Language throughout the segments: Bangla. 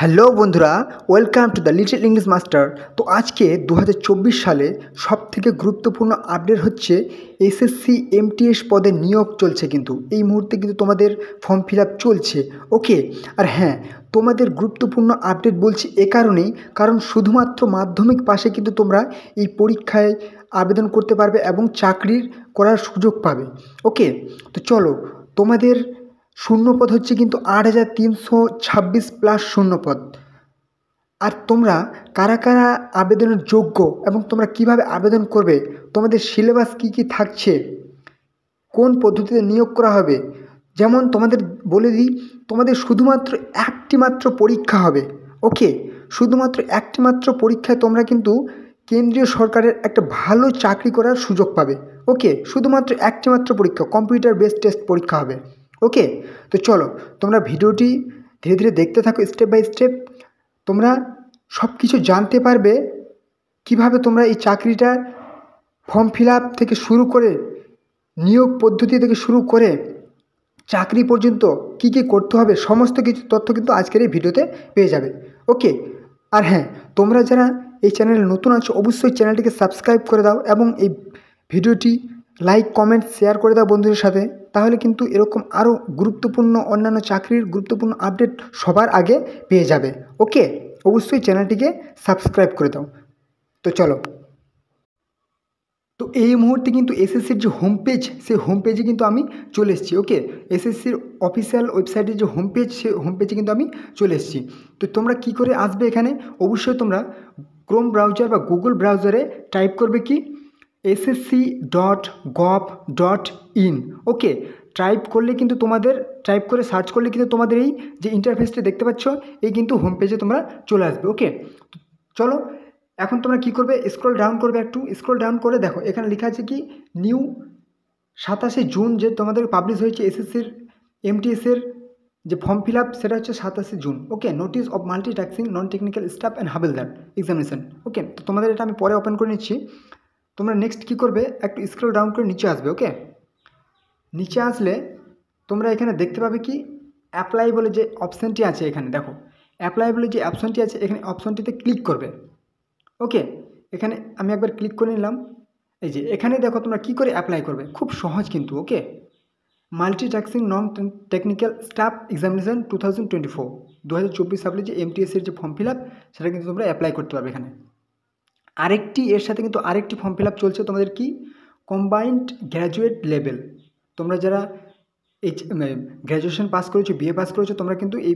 হ্যালো বন্ধুরা, welcome to the little English master. তো আজকে 2024 সালে সবথেকে গুরুত্বপূর্ণ আপডেট হচ্ছে এসএসসি এমটিএস পদে নিয়োগ চলছে। কিন্তু এই মুহূর্তে কিন্তু তোমাদের ফর্ম ফিল আপ চলছে। ওকে, আর হ্যাঁ, তোমাদের গুরুত্বপূর্ণ আপডেট বলছি এ কারণেই, কারণ শুধুমাত্র মাধ্যমিক পাশে কিন্তু তোমরা এই পরীক্ষায় আবেদন করতে পারবে এবং চাকরির করার সুযোগ পাবে। ওকে, তো চলো, তোমাদের শূন্যপদ হচ্ছে কিন্তু 8,326 প্লাস শূন্যপদ। আর তোমরা কারা কারা আবেদনের যোগ্য এবং তোমরা কিভাবে আবেদন করবে, তোমাদের সিলেবাস কী কী থাকছে, কোন পদ্ধতিতে নিয়োগ করা হবে, যেমন তোমাদের বলে দিই, তোমাদের শুধুমাত্র একটি মাত্র পরীক্ষা হবে। ওকে, শুধুমাত্র একটি মাত্র পরীক্ষায় তোমরা কিন্তু কেন্দ্রীয় সরকারের একটা ভালো চাকরি করার সুযোগ পাবে। ওকে, শুধুমাত্র একটি মাত্র পরীক্ষা, কম্পিউটার বেসড টেস্ট পরীক্ষা হবে। ওকে, তো চলো, তোমরা ভিডিওটি ধীরে ধীরে দেখতে থাকো, স্টেপ বাই স্টেপ। তোমরা সব কিছু জানতে পারবে কিভাবে তোমরা এই চাকরিটার ফর্ম ফিল আপ থেকে শুরু করে, নিয়োগ পদ্ধতি থেকে শুরু করে চাকরি পর্যন্ত কি কি করতে হবে, সমস্ত কিছু তথ্য কিন্তু আজকের এই ভিডিওতে পেয়ে যাবে। ওকে, আর হ্যাঁ, তোমরা যারা এই চ্যানেলে নতুন আছো অবশ্যই চ্যানেলটিকে সাবস্ক্রাইব করে দাও এবং এই ভিডিওটি লাইক কমেন্ট শেয়ার করে দাও বন্ধুদের সাথে। তাহলে কিন্তু এরকম আরও গুরুত্বপূর্ণ অন্যান্য চাকরির গুরুত্বপূর্ণ আপডেট সবার আগে পেয়ে যাবে। ওকে, অবশ্যই চ্যানেলটিকে সাবস্ক্রাইব করে দাও। তো চলো, তো এই মুহূর্তে কিন্তু এসএসসির যে হোম পেজ, সেই হোম পেজে কিন্তু আমি চলে এসেছি। ওকে, এসএসসির অফিসিয়াল ওয়েবসাইটের যে হোম পেজ, সেই হোম পেজে কিন্তু আমি চলে এসেছি। তো তোমরা কি করে আসবে এখানে, অবশ্যই তোমরা ক্রোম ব্রাউজার বা গুগল ব্রাউজারে টাইপ করবে কি ssc.gov.in। ওকে, টাইপ করলে কিন্তু তোমাদের, টাইপ করে সার্চ করলে কিন্তু তোমাদের এই যে ইন্টারফেসটা দেখতে পাচ্ছ, এই কিন্তু হোম পেজে তোমরা চলে আসবে। ওকে, চলো, এখন তোমরা কি করবে, স্ক্রল ডাউন করবে, একটু স্ক্রল ডাউন করে দেখো এখানে লেখা আছে কি নিউ 27 জুন যে তোমাদের পাবলিশ হয়েছে এসএসসির এমটিএসের যে ফর্ম ফিল আপ, সেটা হচ্ছে 27 June. Okay, notice of multitasking non technical staff and havildar examination. Okay, তো তোমাদের এটা আমি পরে ওপেন করে নিচ্ছি। তোমরা নেক্সট কী করবে, একটু স্ক্রল ডাউন করে নিচে আসবে। ওকে, নিচে আসলে তোমরা এখানে দেখতে পাবে কি অ্যাপ্লাই বলে যে অপশানটি আছে, এখানে দেখো অ্যাপ্লাই বলে যে অপশানটি আছে, এখানে অপশানটিতে ক্লিক করবে। ওকে, এখানে আমি একবার ক্লিক করে নিলাম। এই যে এখানে দেখো তোমরা কি করে অ্যাপ্লাই করবে, খুব সহজ কিন্তু। Okay, multitasking non technical staff examination 2024 সালে যে এমটিএসের যে ফর্ম ফিল আপ, সেটা কিন্তু তোমরা অ্যাপ্লাই করতে পারবে। এখানে আরেকটি, এর সাথে কিন্তু আরেকটি ফর্ম ফিল আপ চলছে তোমাদের, কি কম্বাইন্ড গ্র্যাজুয়েট লেভেল। তোমরা যারা এই গ্র্যাজুয়েশন পাস করেছো, বিএ পাস করেছো, তোমরা কিন্তু এই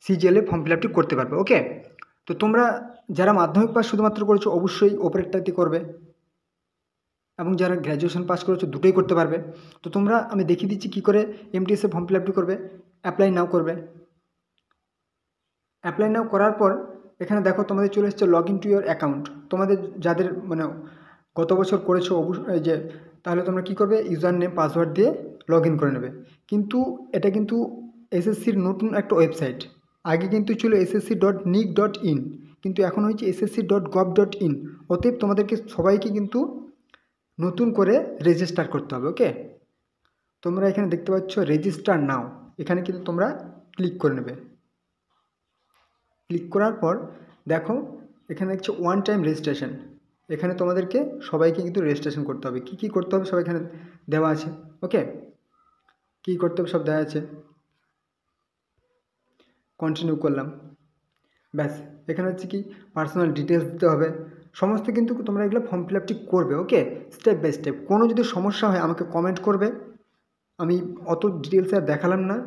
সিজিএলে ফর্ম ফিল আপটি করতে পারবে। ওকে, তো তোমরা যারা মাধ্যমিক পাস শুধুমাত্র করেছো অবশ্যই ওপরেরটাতে করবে, এবং যারা গ্র্যাজুয়েশন পাস করেছো দুটোই করতে পারবে। তো তোমরা, আমি দেখিয়ে দিচ্ছি কী করে এমটিএসে ফর্ম ফিল আপটি করবে। অ্যাপ্লাই নাও করবে। অ্যাপ্লাই নাও করার পর এখানে দেখো তোমাদের চলে এসছে log in to your account. তোমাদের যাদের মানে গত বছর করেছো অবশ্যই যে, তাহলে তোমরা কী করবে, ইউজার নেম পাসওয়ার্ড দিয়ে লগ ইন করে নেবে। কিন্তু এটা কিন্তু এসএসসির নতুন একটা ওয়েবসাইট। আগে কিন্তু ছিল ssc.nic.in, কিন্তু এখন হয়েছে ssc.gov.in। অতএব তোমাদেরকে সবাইকে কিন্তু নতুন করে রেজিস্টার করতে হবে। ওকে, তোমরা এখানে দেখতে পাচ্ছ রেজিস্টার নাও, এখানে কিন্তু তোমরা ক্লিক করে নেবে। ক্লিক করার পর দেখো এখানে হচ্ছে ওয়ান টাইম রেজিস্ট্রেশন। এখানে তোমাদেরকে সবাইকে কিন্তু রেজিস্ট্রেশন করতে হবে। কী কী করতে হবে সব এখানে দেওয়া আছে। ওকে, কী করতে হবে সব দেওয়া আছে। কন্টিনিউ করলাম, ব্যাস। এখানে হচ্ছে কি পার্সোনাল ডিটেলস দিতে হবে, সমস্ত কিন্তু তোমরা এগুলো ফর্ম ফিল আপটি করবে। ওকে, স্টেপ বাই স্টেপ। কোনো যদি সমস্যা হয় আমাকে কমেন্ট করবে, আমি অত ডিটেলসে আর দেখালাম না,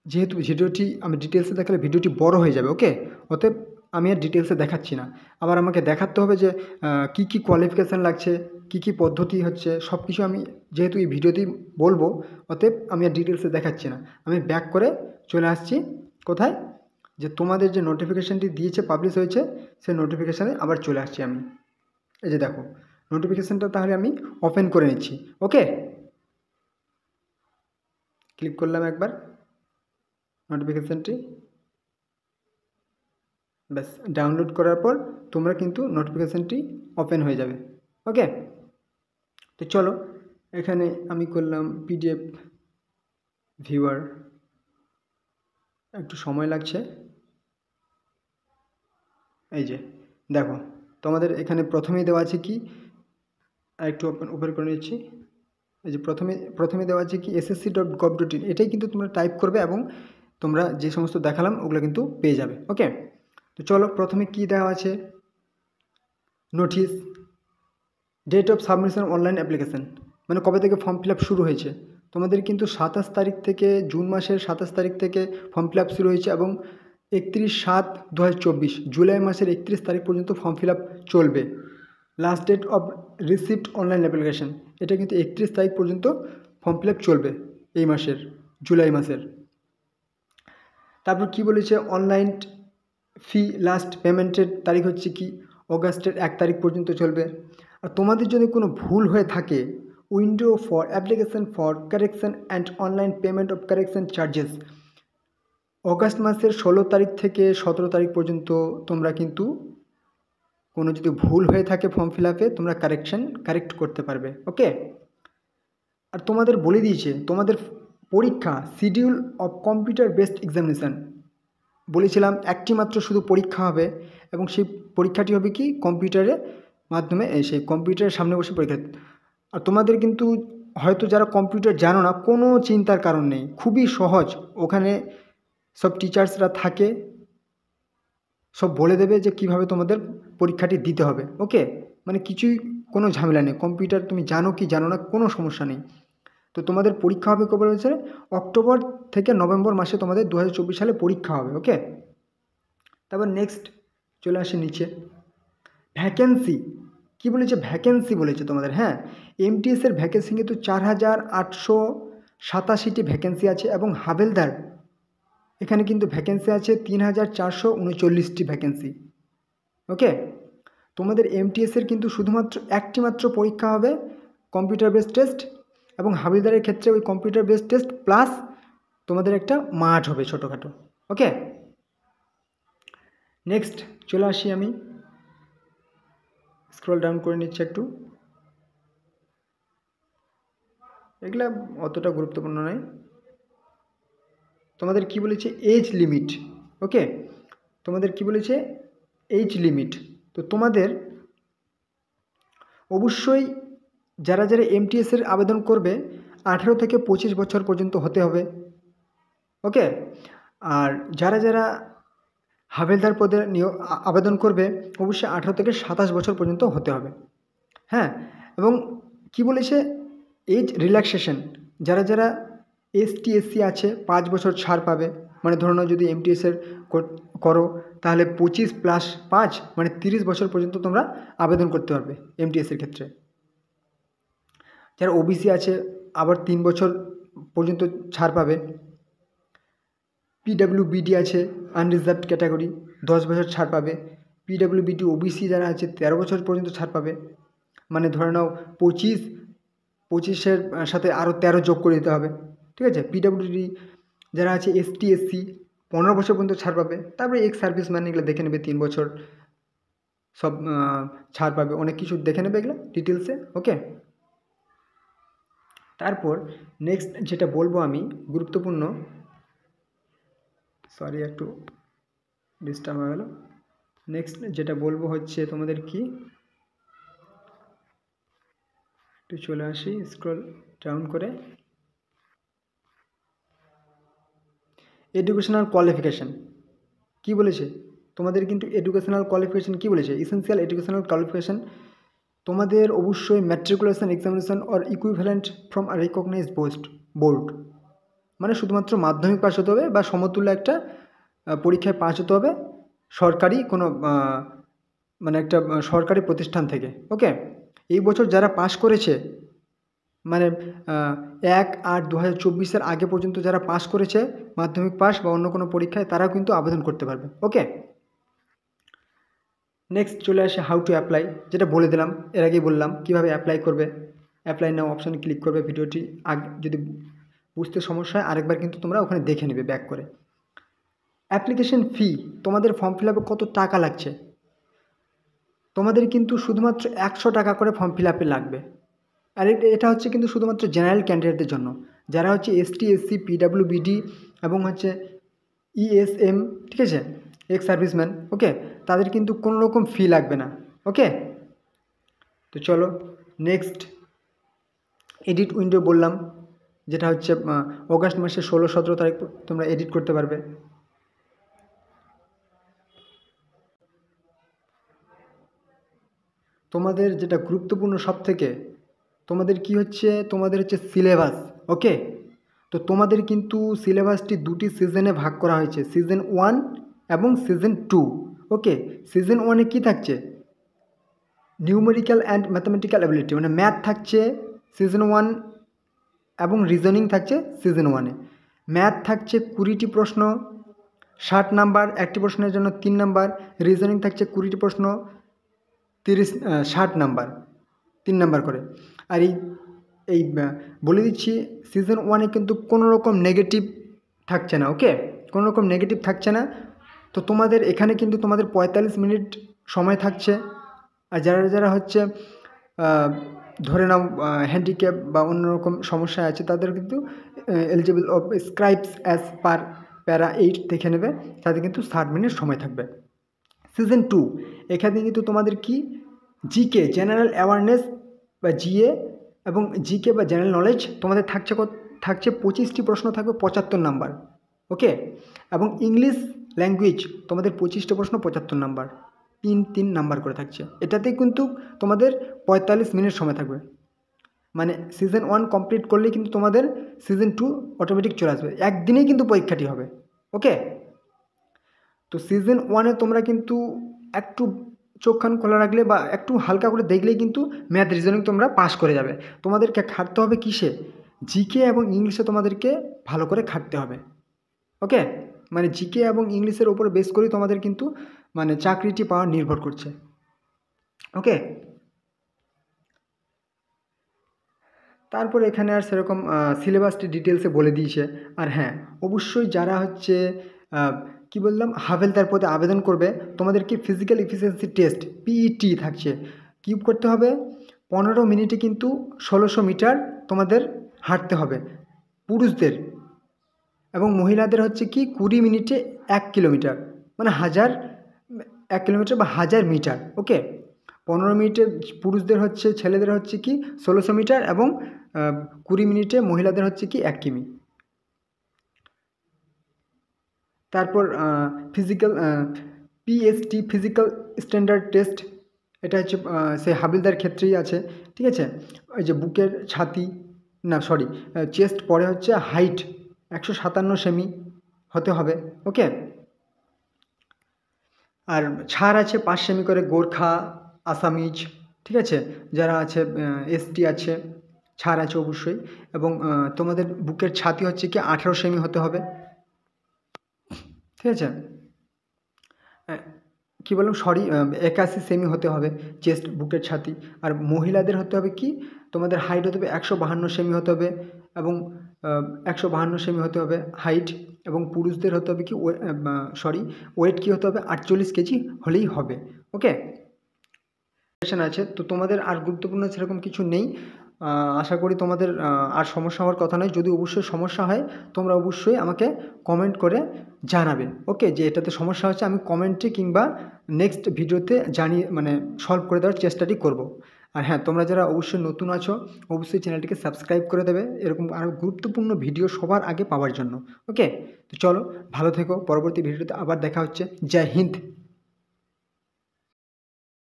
যেহেতু ভিডিওটি আমি ডিটেলসে দেখালে ভিডিওটি বড় হয়ে যাবে। ওকে, অতএব আমি আর ডিটেলসে দেখাচ্ছি না। আবার আমাকে দেখাতে হবে যে কি কি কোয়ালিফিকেশান লাগছে, কি কি পদ্ধতি হচ্ছে, সব কিছু আমি যেহেতু এই ভিডিওতেই বলবো, অতএব আমি আর ডিটেলসে দেখাচ্ছি না। আমি ব্যাক করে চলে আসছি কোথায়, যে তোমাদের যে নোটিফিকেশানটি দিয়েছে, পাবলিশ হয়েছে, সেই নোটিফিকেশানে আবার চলে আসছি আমি। এই যে দেখো নোটিফিকেশানটা, তাহলে আমি ওপেন করে নিচ্ছি। ওকে, ক্লিক করলাম একবার নোটিফিকেশানটি, ব্যাস। ডাউনলোড করার পর তোমরা কিন্তু নোটিফিকেশানটি ওপেন হয়ে যাবে। ওকে, তো চলো, এখানে আমি করলাম পিডিএফ ভিউয়ার, একটু সময় লাগছে। এই যে দেখো, তোমাদের এখানে প্রথমেই দেওয়া আছে কি, একটু ওপেন করে নিচ্ছি। এই যে প্রথমে দেওয়া আছে কি ssc.gov.in, এটাই কিন্তু তোমরা টাইপ করবে এবং তোমরা যে সমস্ত দেখালাম ওগুলো কিন্তু পেয়ে যাবে। ওকে, তো চলো প্রথমে কি দেওয়া আছে, notice, date of submission online application, মানে কবে থেকে ফর্ম ফিল আপ শুরু হয়েছে। তোমাদের কিন্তু 27 তারিখ থেকে, জুন মাসের 27 তারিখ থেকে ফর্ম ফিল আপ শুরু হয়েছে এবং 31/7/2024 জুলাই মাসের 31 তারিখ পর্যন্ত ফর্ম ফিল আপ চলবে। Last date of receipt online application, এটা কিন্তু 31 তারিখ পর্যন্ত ফর্ম ফিল আপ চলবে এই মাসের, জুলাই মাসের। তারপর কি বলেছে, অনলাইন ফি লাস্ট পেমেন্টের তারিখ হচ্ছে কি অগাস্টের 1 তারিখ পর্যন্ত চলবে। আর তোমাদের যদি কোনো ভুল হয়ে থাকে, window for application for correction and online payment of correction charges, August মাসের 16 তারিখ থেকে 17 তারিখ পর্যন্ত তোমরা কিন্তু কোনো যদি ভুল হয়ে থাকে ফর্ম ফিল আপে, তোমরা কারেক্ট করতে পারবে। ওকে, আর তোমাদের বলে দিয়েছে তোমাদের পরীক্ষা schedule of computer based examination, বলেছিলাম একটি মাত্র শুধু পরীক্ষা হবে এবং সেই পরীক্ষাটি হবে কি কম্পিউটারের মাধ্যমে, সেই কম্পিউটারের সামনে বসে পরীক্ষা। আর তোমাদের কিন্তু হয়তো যারা কম্পিউটার জানো না, কোনো চিন্তার কারণ নেই, খুবই সহজ। ওখানে সব টিচার্সরা থাকে, সব বলে দেবে যে কিভাবে তোমাদের পরীক্ষাটি দিতে হবে। ওকে, মানে কিছুই কোনো ঝামেলা নেই, কম্পিউটার তুমি জানো কি জানো না কোনো সমস্যা নেই। তো তোমাদের পরীক্ষা হবে কবে বলেছে, অক্টোবর থেকে নভেম্বর মাসে তোমাদের 2024 সালে পরীক্ষা হবে। ওকে, তারপর নেক্সট চলে আসে নিচে, ভ্যাকেন্সি কি বলেছে, ভ্যাকেন্সি বলেছে তোমাদের। হ্যাঁ, এমটিএসের ভ্যাকেন্সি কিন্তু 4887টি ভ্যাকেন্সি আছে এবং হাবেলদার এখানে কিন্তু ভ্যাকেন্সি আছে 3439টি ভ্যাকেন্সি। ওকে, তোমাদের এমটিএসের কিন্তু শুধুমাত্র একটি মাত্র পরীক্ষা হবে কম্পিউটার বেসড টেস্ট, এবং হাবিলদারের ক্ষেত্রে ওই কম্পিউটার বেসড টেস্ট প্লাস তোমাদের একটা মাঠ হবে ছোটোখাটো। ওকে, নেক্সট চলে আসি, আমি স্ক্রল ডাউন করে নিচ্ছি একটু, এগুলা অতটা গুরুত্বপূর্ণ নয়। তোমাদের কি বলেছে, এজ লিমিট। ওকে, তোমাদের কি বলেছে, এজ লিমিট। তো তোমাদের অবশ্যই যারা যারা এমটিএসের আবেদন করবে 18 থেকে 25 বছর পর্যন্ত হতে হবে। ওকে, আর যারা যারা হাবেলদার পদে আবেদন করবে অবশ্যই 18 থেকে 27 বছর পর্যন্ত হতে হবে। হ্যাঁ, এবং কি বলেছে, এজ রিল্যাক্সেশন, যারা যারা এসটি এসসি আছে 5 বছর ছাড় পাবে। মানে ধরো না, যদি এমটিএসের করো তাহলে 25+5 মানে 30 বছর পর্যন্ত তোমরা আবেদন করতে পারবে এমটিএসের ক্ষেত্রে। যারা ওবিসি আছে আবার 3 বছর পর্যন্ত ছাড় পাবে। পিডাব্লিউবিডি আছে আনরিজার্ভড ক্যাটাগরি, 10 বছর ছাড় পাবে। পিডাব্লিউবিডি ওবিসি যারা আছে 13 বছর পর্যন্ত ছাড় পাবে। মানে ধরে নাও 25-এর সাথে আরও 13 যোগ করে দিতে হবে, ঠিক আছে। পিডাব্লিউডি যারা আছে এসটি এসসি 15 বছর পর্যন্ত ছাড় পাবে। তারপরে এক্স সার্ভিসম্যান এগুলো দেখে নেবে, 3 বছর সব ছাড় পাবে, অনেক কিছু দেখে নেবে এগুলো ডিটেলসে। ওকে, তারপর নেক্সট যেটা বলবো আমি গুরুত্বপূর্ণ, সরি একটু ডিস্টার্ব হয়ে গেল। নেক্সট যেটা বলবো হচ্ছে তোমাদের কি, একটু চলে আসি স্ক্রল ডাউন করে, এডুকেশনাল কোয়ালিফিকেশান কি বলেছে তোমাদের, কিন্তু এডুকেশনাল কোয়ালিফিকেশান কি বলেছে, এসেন্সিয়াল এডুকেশনাল কোয়ালিফিকেশান তোমাদের অবশ্যই matriculation examination or equivalent from a recognised board, মানে শুধুমাত্র মাধ্যমিক পাস হতে হবে বা সমতুল্য একটা পরীক্ষায় পাস হতে হবে সরকারি কোনো মানে একটা সরকারি প্রতিষ্ঠান থেকে। ওকে, এই বছর যারা পাস করেছে মানে 1/8/2024 আগে পর্যন্ত যারা পাস করেছে মাধ্যমিক পাস বা অন্য কোনো পরীক্ষায়, তারাও কিন্তু আবেদন করতে পারবে। ওকে, নেক্সট চলে আসে হাউ টু অ্যাপ্লাই, যেটা বলে দিলাম, এর আগেই বললাম কীভাবে অ্যাপ্লাই করবে। অ্যাপ্লাই নাও অপশানে ক্লিক করবে, ভিডিওটি আগে যদি বুঝতে সমস্যা হয় আরেকবার কিন্তু তোমরা ওখানে দেখে নেবে ব্যাক করে। অ্যাপ্লিকেশন ফি, তোমাদের ফর্ম ফিল আপে কত টাকা লাগছে, তোমাদের কিন্তু শুধুমাত্র 100 টাকা করে ফর্ম ফিল আপে লাগবে। আর এটা হচ্ছে কিন্তু শুধুমাত্র জেনারেল ক্যান্ডিডেটদের জন্য, যারা হচ্ছে এসটি এসসি পিডাব্লিউবিডি এবং হচ্ছে ইএসএম, ঠিক আছে, এক্স সার্ভিসম্যান, ওকে, তাদের কিন্তু কোনো রকম ফি লাগবে না। ওকে, তো চলো নেক্সট এডিট উইন্ডো বললাম, যেটা হচ্ছে অগাস্ট মাসের 16-17 তারিখ তোমরা এডিট করতে পারবে। তোমাদের যেটা গুরুত্বপূর্ণ সব থেকে, তোমাদের কি হচ্ছে, তোমাদের হচ্ছে সিলেবাস। ওকে, তো তোমাদের কিন্তু সিলেবাসটি দুটি সিজনে ভাগ করা হয়েছে, সিজন 1 এবং সিজন 2। ওকে, সিজন 1-এ কী থাকছে, নিউমেরিক্যাল অ্যান্ড ম্যাথামেটিক্যাল অ্যাবিলিটি, মানে ম্যাথ থাকছে সিজন 1 এবং রিজনিং থাকছে সিজন 1-এ। ম্যাথ থাকছে 20টি প্রশ্ন, 60 নাম্বার, একটি প্রশ্নের জন্য 3 নাম্বার। রিজনিং থাকছে 20টি প্রশ্ন, 60 নাম্বার, 3 নাম্বার করে। আর এই বলে দিচ্ছি, সিজন 1-এ কিন্তু কোনো রকম নেগেটিভ থাকছে না। ওকে, কোনো রকম নেগেটিভ থাকছে না। তো তোমাদের এখানে কিন্তু তোমাদের 45 মিনিট সময় থাকছে। আর যারা যারা হচ্ছে ধরে নাও হ্যান্ডিক্যাপ বা অন্যরকম সমস্যা আছে, তাদের কিন্তু এলিজিবল অফ স্ক্রাইবস অ্যাজ পার প্যারা 8 দেখে নেবে, তাদের কিন্তু 60 মিনিট সময় থাকবে। সিজন 2 এখানে কিন্তু তোমাদের কি জিকে, জেনারেল অ্যাওয়ারনেস বা জিএ এবং জিকে বা জেনারেল নলেজ তোমাদের থাকছে 25টি প্রশ্ন, থাকবে 75 নাম্বার। ওকে, এবং ইংলিশ ল্যাঙ্গুয়েজ তোমাদের 25টা প্রশ্ন, 75 নাম্বার, 3 নাম্বার করে থাকছে। এটাতে কিন্তু তোমাদের 45 মিনিট সময় থাকবে। মানে সিজন 1 কমপ্লিট করলেই কিন্তু তোমাদের সিজন 2 অটোমেটিক চলে আসবে, একদিনেই কিন্তু পরীক্ষাটি হবে। ওকে, তো সিজন 1-এ তোমরা কিন্তু একটু চোখ কান খোলা রাখলে বা একটু হালকা করে দেখলেই কিন্তু ম্যাথ রিজনিং তোমরা পাস করে যাবে। তোমাদেরকে খাটতে হবে কিসে, জিকে এবং ইংলিশে তোমাদেরকে ভালো করে খাটতে হবে। ওকে, মানে জিকে এবং ইংলিশের উপর বেস করেই তোমাদের কিন্তু মানে চাকরিটি পাওয়া নির্ভর করছে। ওকে, তারপর এখানে আর সেরকম সিলেবাসটি ডিটেলসে বলে দিয়েছে। আর হ্যাঁ, অবশ্যই যারা হচ্ছে কি বললাম, হাভেলদার পদে আবেদন করবে, তোমাদেরকে ফিজিক্যাল এফিসিয়েন্সি টেস্ট পিইটি থাকছে। কী করতে হবে, 15 মিনিটে কিন্তু 1600 মিটার তোমাদের হাঁটতে হবে পুরুষদের, এবং মহিলাদের হচ্ছে কি 20 মিনিটে 1 কিলোমিটার, মানে 1 কিলোমিটার বা 1000 মিটার। ওকে, 15 মিনিটে পুরুষদের হচ্ছে, ছেলেদের হচ্ছে কি 1600 মিটার, এবং 20 মিনিটে মহিলাদের হচ্ছে কি 1 কিমি। তারপর physical PST physical standard test, এটা হচ্ছে সে হাবিলদার ক্ষেত্রেই আছে। ঠিক আছে, ওই যে বুকের ছাতি, না সরি, চেস্ট, পরে হচ্ছে হাইট 157 সেমি হতে হবে। ওকে, আর ছাড় আছে 5 সেমি করে গোর্খা, আসামিজ, ঠিক আছে, যারা আছে এসটি আছে, ছাড় আছে অবশ্যই। এবং তোমাদের বুকের ছাতি হচ্ছে কি 18 সেমি হতে হবে। ঠিক আছে, কী বললাম, সরি, 81 সেমি হতে হবে চেস্ট, বুকের ছাতি। আর মহিলাদের হতে হবে কি, তোমাদের হাইট হতে হবে 152 সেমি হতে হবে, এবং 152 সেমি হতে হবে হাইট। এবং পুরুষদের হতে হবে কি ওয়েট কী হতে হবে, 48 কেজি হলেই হবে। ওকে, আছে। তো তোমাদের আর গুরুত্বপূর্ণ সেরকম কিছু নেই। আশা করি তোমাদের আর সমস্যা হওয়ার কথা নয়। যদি অবশ্যই সমস্যা হয়, তোমরা অবশ্যই আমাকে কমেন্ট করে জানাবে। ওকে, যে এটাতে সমস্যা হচ্ছে, আমি কমেন্টে কিংবা নেক্সট ভিডিওতে জানিয়ে মানে সলভ করে দেওয়ার চেষ্টাটি করব। আর হ্যাঁ, তোমরা যারা অবশ্যই নতুন আছো, অবশ্যই চ্যানেলটিকে সাবস্ক্রাইব করে দেবে এরকম আরও গুরুত্বপূর্ণ ভিডিও সবার আগে পাওয়ার জন্য। ওকে, তো চলো, ভালো থেকো, পরবর্তী ভিডিওতে আবার দেখা হচ্ছে। জয় হিন্দ।